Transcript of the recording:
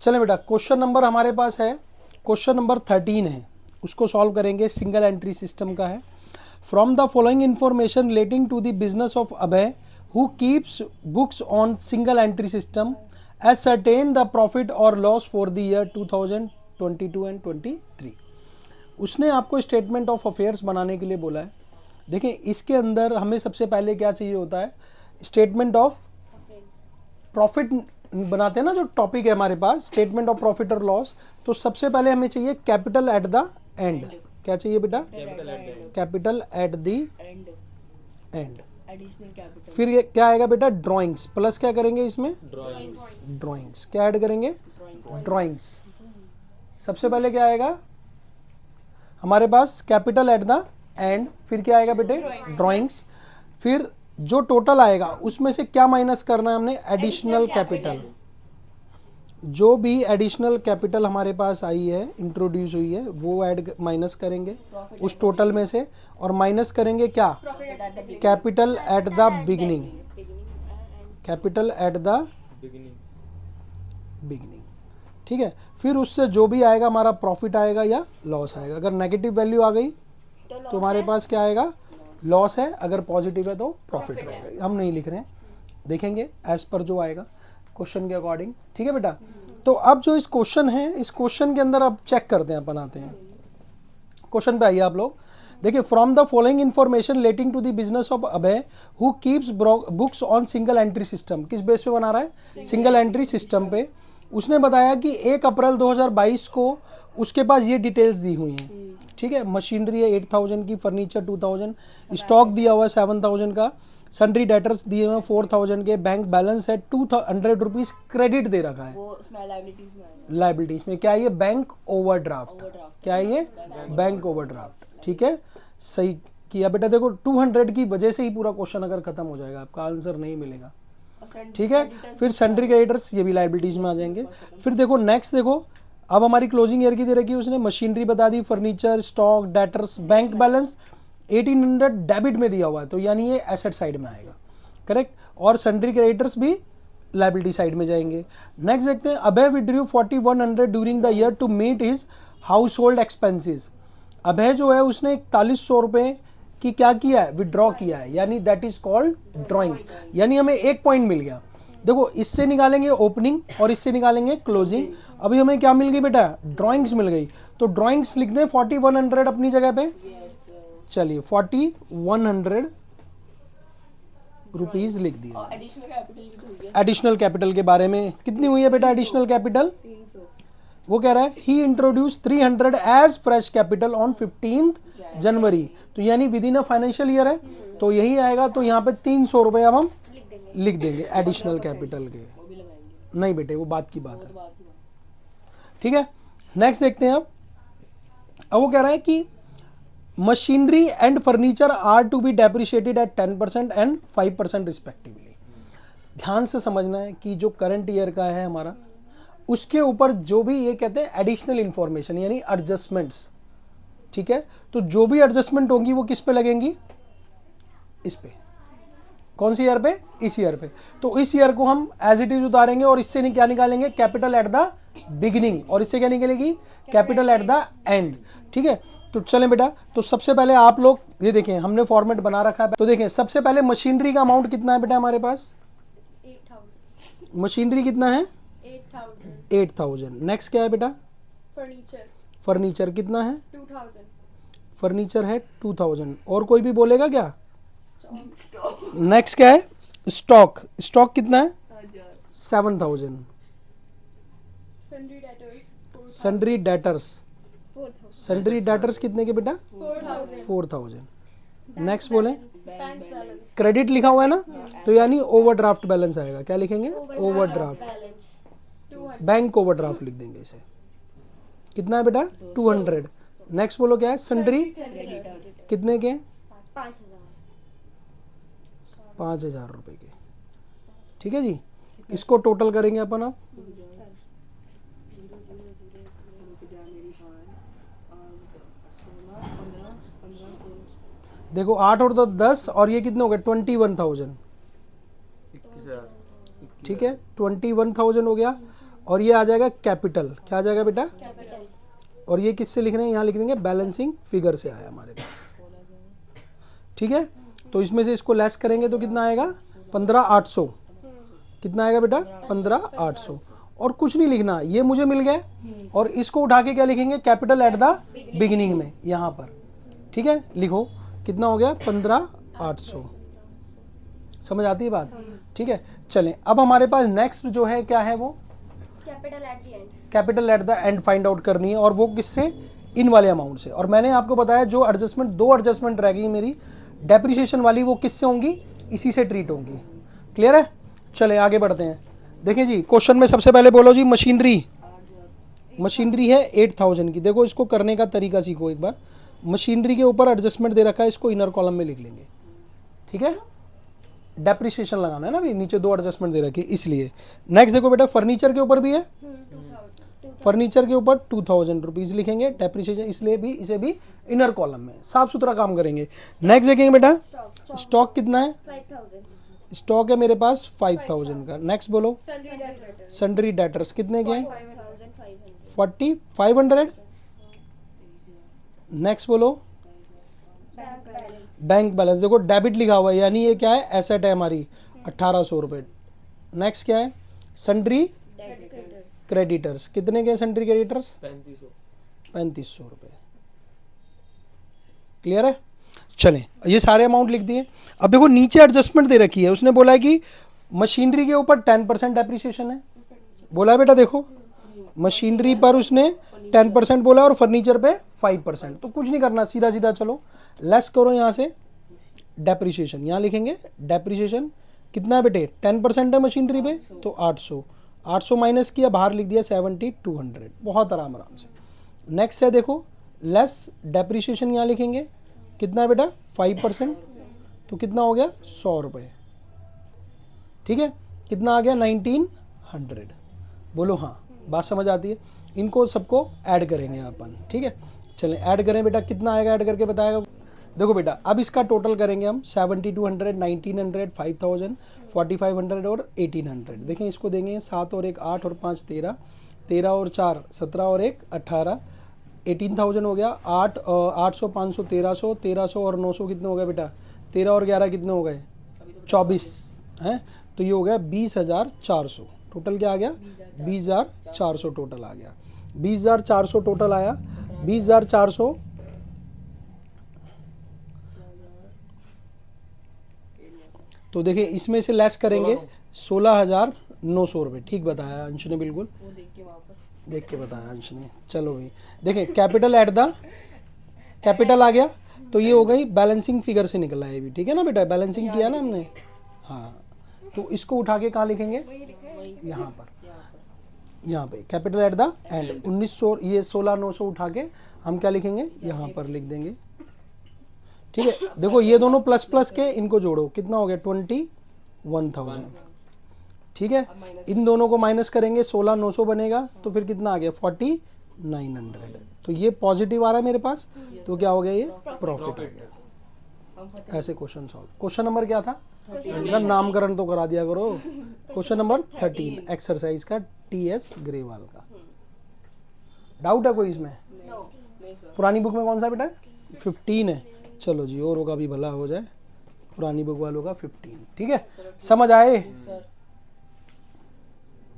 चले बेटा, question number हमारे पास है, क्वेश्चन नंबर 13 है, उसको सॉल्व करेंगे, सिंगल एंट्री सिस्टम का है। From the following information relating to the business of Abhay who keeps books on single entry system ascertain the profit or loss for the year 2022 and 23। उसने आपको statement of affairs बनाने के लिए बोला है। देखें, इसके अंदर हमें सबसे पहले क्या चाहिए होता है, स्टेटमेंट ऑफ प्रॉफिट बनाते हैं ना, जो टॉपिक है हमारे पास स्टेटमेंट ऑफ प्रॉफिट और लॉस। तो सबसे पहले हमें चाहिए कैपिटल एट द एंड। क्या चाहिए बेटा? Capital at the and. Additional capital. फिर ये क्या आएगा बेटा? ड्राइंग्स। प्लस क्या करेंगे इसमें? ड्राइंग्स। क्या ऐड करेंगे? ड्राइंग्स। सबसे पहले क्या आएगा हमारे पास? Capital at the end. फिर क्या आएगा बेटे? ड्राइंग्स। फिर जो टोटल आएगा उसमें से क्या माइनस करना है हमने? Additional capital. जो भी एडिशनल कैपिटल हमारे पास आई है, इंट्रोड्यूस हुई है, वो ऐड माइनस करेंगे उस टोटल में से, और माइनस करेंगे क्या? Capital at the beginning. Capital at the beginning. ठीक है। फिर उससे जो भी आएगा हमारा प्रॉफिट आएगा या लॉस आएगा। अगर नेगेटिव वैल्यू आ गई तो हमारे पास क्या आएगा? लॉस है। अगर पॉजिटिव है तो प्रॉफिट रहेगा। हम नहीं लिख रहे हैं, देखेंगे एज पर जो आएगा क्वेश्चन के अकॉर्डिंग। ठीक है बेटा। तो अब जो इस क्वेश्चन है, इस क्वेश्चन के अंदर अब चेक करते हैं, अपन आते हैं क्वेश्चन पे। आइए आप लोग देखिए, from the following information relating to the business of Abhay who keeps books on single entry system. किस बेस पे बना रहा है? सिंगल एंट्री सिस्टम पे। उसने बताया कि 1 अप्रैल 2022 को उसके पास ये डिटेल्स दी हुई हैं। ठीक है। मशीनरी है 8000 की, फर्नीचर 2000, स्टॉक दिया हुआ है 7000 का, सन्ड्री डेटर्स दिए हुए हैं 4000 के, बैंक बैलेंस है 200 रुपीज क्रेडिट दे रखा है। वो उसमें लायबिलिटीज में आएगा। लायबिलिटीज में क्या है ये? Bank overdraft. क्या है ये? Bank overdraft. ठीक है, सही किया बेटा। देखो 200 की वजह से ही पूरा क्वेश्चन अगर खत्म हो जाएगा, आपका आंसर नहीं मिलेगा। ठीक है। फिर सन्ड्री क्रेडिटर्स, ये भी लायबिलिटीज में आ जाएंगे। फिर देखो नेक्स्ट, देखो अब हमारी क्लोजिंग ईयर की दे रखी है उसने, मशीनरी बता दी, furniture, stock, debtors, bank balance 1800 debit में दिया हुआ है, तो यानी ये एसेट साइड में आएगा। करेक्ट। और सन्ड्री क्रेडिटर्स भी लायबिलिटी साइड में जाएंगे। नेक्स्ट देखते हैं, Abhay withdrew 4100 during the year to meet his household expenses. Abhay जो है उसने 4100 रुपये की क्या किया है? विड्रॉ किया है, यानी दैट इज कॉल्ड ड्राइंग्स। यानी हमें 1 पॉइंट मिल गया। देखो इससे निकालेंगे ओपनिंग और इससे निकालेंगे क्लोजिंग। अभी हमें क्या मिल गई बेटा? ड्राइंग्स मिल गई। तो ड्राइंग्स लिख दें 4100 अपनी जगह पे। चलिए 4100 रुपीज लिख दिया। एडिशनल कैपिटल के बारे में कितनी हुई है बेटा? Additional capital 300। वो कह रहा है he introduce 300 as fresh capital on 15 January. तो यानी within a financial year है, तो यही आएगा। तो यहाँ पे 300 रुपये अब हम लिख देंगे एडिशनल कैपिटल के। नहीं बेटे, वो बात की बात है। ठीक है। नेक्स्ट देखते हैं। अब वो कह रहा है कि machinery and furniture are to be depreciated at 10% and 5% respectively. ध्यान से समझना है कि जो करंट ईयर का है हमारा, उसके ऊपर जो भी ये कहते हैं एडिशनल इंफॉर्मेशन यानी एडजस्टमेंट्स। ठीक है। तो जो भी एडजस्टमेंट होंगी वो किस पे लगेंगी? इस पे। कौन सी ईयर पे? इस ईयर पे। तो इस ईयर को हम एज इट इज उतारेंगे और इससे क्या निकालेंगे? Capital at the beginning. और इससे क्या निकलेगी? Capital at the and. ठीक है। तो चलें बेटा, तो सबसे पहले आप लोग ये देखें, हमने फॉर्मेट बना रखा है। तो देखें सबसे पहले मशीनरी का अमाउंट कितना है बेटा हमारे पास? 8000। मशीनरी कितना है? 8000। 8000। नेक्स्ट क्या है बेटा? फर्नीचर। फर्नीचर कितना है? 2000। फर्नीचर है 2000। और कोई भी बोलेगा क्या? नेक्स्ट क्या है? स्टॉक। स्टॉक कितना है? 7000। Sundry debtors. Sundry debtors. 4000। Sundry debtors कितने के बेटा? 4000। नेक्स्ट बोले? Bank balance. क्रेडिट लिखा हुआ है ना, तो यानी ओवरड्राफ्ट बैलेंस आएगा। क्या लिखेंगे? ओवरड्राफ्ट। बैलेंस। बैंक ओवरड्राफ्ट लिख देंगे इसे। कितना है बेटा? 200। नेक्स्ट बोलो क्या है? सन्ड्री कितने के? 5000 रुपए के। ठीक है जी। इसको टोटल करेंगे अपन अब। देखो 8 और 10 और ये कितने हो गए? 21,000। ठीक है, 21,000 हो गया। और ये आ जाएगा कैपिटल। क्या आ जाएगा बेटा? कैपिटल। और ये किससे लिख रहे हैं? यहाँ लिख देंगे बैलेंसिंग फिगर से आया हमारे पास। ठीक है, तो इसमें से इसको लेस करेंगे तो कितना आएगा? 15,800। कितना आएगा बेटा? 15,800। और कुछ नहीं लिखना, ये मुझे मिल गया और इसको उठा के क्या लिखेंगे? कैपिटल एट द बिगिनिंग में यहाँ पर। ठीक है, लिखो कितना हो गया? 15,800। समझ आती है बात? ठीक है, चलें अब हमारे पास नेक्स्ट जो है क्या है? वो capital at the and. Capital at the and find out करनी है, और वो किससे? इन वाले अमाउंट से। और मैंने आपको बताया जो एडजस्टमेंट, 2 एडजस्टमेंट रह गई मेरी डेप्रिसिएशन वाली, वो किससे होंगी? इसी से ट्रीट होंगी। क्लियर है? चले आगे बढ़ते हैं। देखिए जी, क्वेश्चन में सबसे पहले बोलो जी मशीनरी। मशीनरी है 8,000 की। देखो इसको करने का तरीका सीखो एक बार। मशीनरी के ऊपर एडजस्टमेंट दे रखा है, इसको इनर कॉलम में लिख लेंगे। ठीक है, डेप्रिसिएशन लगाना है ना भाई, नीचे 2 एडजस्टमेंट दे रखी है इसलिए। नेक्स्ट देखो बेटा, फर्नीचर के ऊपर भी है। फर्नीचर के ऊपर 2,000 रुपीज़ लिखेंगे डेप्रिसिएशन, इसलिए भी इसे भी इनर कॉलम में साफ सुथरा काम करेंगे। नेक्स्ट देखेंगे बेटा, स्टॉक कितना है? 5,000। स्टॉक है मेरे पास 5,000 का। नेक्स्ट बोलो, सन्ड्री डेटर्स। सन्ड्री डेटर्स कितने के हैं? 5,500। 4,500। नेक्स्ट बोलो, बैंक बैलेंस। Bank balance. देखो डेबिट लिखा हुआ है, यानी ये क्या है? एसेट है हमारी, 1,800 रुपये। नेक्स्ट क्या है? Sundry creditors. क्रेडिटर्स कितने के हैं? सन्ड्री क्रेडिटर्स 3,500 रुपये। क्लियर है? चलें, ये सारे अमाउंट लिख दिए। अब देखो नीचे एडजस्टमेंट दे रखी है, उसने बोला है कि मशीनरी के ऊपर 10% डेप्रिसिएशन है, बोला है बेटा। देखो मशीनरी पर उसने 10% बोला और फर्नीचर पे 5%। तो कुछ नहीं करना, सीधा सीधा चलो लेस करो यहाँ से डेप्रिसिएशन। यहाँ लिखेंगे डेप्रिसिएशन कितना है बेटे? 10% है मशीनरी पे, तो 800। 800 माइनस किया, बाहर लिख दिया 7,200। बहुत आराम आराम से। नेक्स्ट है देखो लेस डेप्रिसिएशन, यहाँ लिखेंगे कितना है बेटा? 5%। तो कितना हो गया? 100 रुपये। ठीक है, कितना आ गया? 1,900। बोलो हाँ, बात समझ आती है? इनको सबको ऐड करेंगे अपन। ठीक है, चलें ऐड करें बेटा। कितना आएगा ऐड करके बताएगा? देखो बेटा, अब इसका टोटल करेंगे हम 7,200, 1,900, 5,000, 4,500 और 1,800। देखें इसको देंगे 7 और 1 8 और 5 13, 13 और 4 17 और 1 18, 18,000 हो गया। 800 500 1300, 1300 और 900 कितने हो गए बेटा? 13 और 11 कितने हो गए? 24 हैं। तो ये हो गया 20,400। टोटल क्या आ गया? 20,400 टोटल आ गया। 20,400 टोटल आया। 20,400 तो देखिए इसमें से लेस करेंगे 16,900 रुपये। ठीक बताया अंश ने, बिल्कुल देख के बताया अंश ने। चलो भाई देखें, कैपिटल एट द कैपिटल आ गया, तो ये हो गई बैलेंसिंग फिगर से निकला है भी। ठीक है ना बेटा, बैलेंसिंग किया ना हमने। हाँ, तो इसको उठा के कहाँ लिखेंगे? यहाँ पर, यहाँ पे कैपिटल एट द एंड 1900, ये 16,900 उठा के हम क्या लिखेंगे? यहाँ पर लिख देंगे। ठीक है, देखो ये दोनों प्लस प्लस के, इनको जोड़ो कितना हो गया? 21,000। ठीक है, इन दोनों को माइनस करेंगे 16,900 बनेगा, तो फिर कितना आ गया? 4,900। तो ये पॉजिटिव आ रहा है मेरे पास, तो क्या हो गया? ये प्रॉफिट आ गया। ऐसे क्वेश्चन सॉल्व। क्वेश्चन नंबर क्या था? इसका नामकरण तो करा दिया करो। क्वेश्चन नंबर 13 एक्सरसाइज का, TS ग्रेवाल का। डाउट है कोई इसमें? पुरानी बुक में कौन सा बेटा? 15 है। चलो जी, औरों का भी भला हो जाए, पुरानी बुक वालों का 15। ठीक है, समझ आए?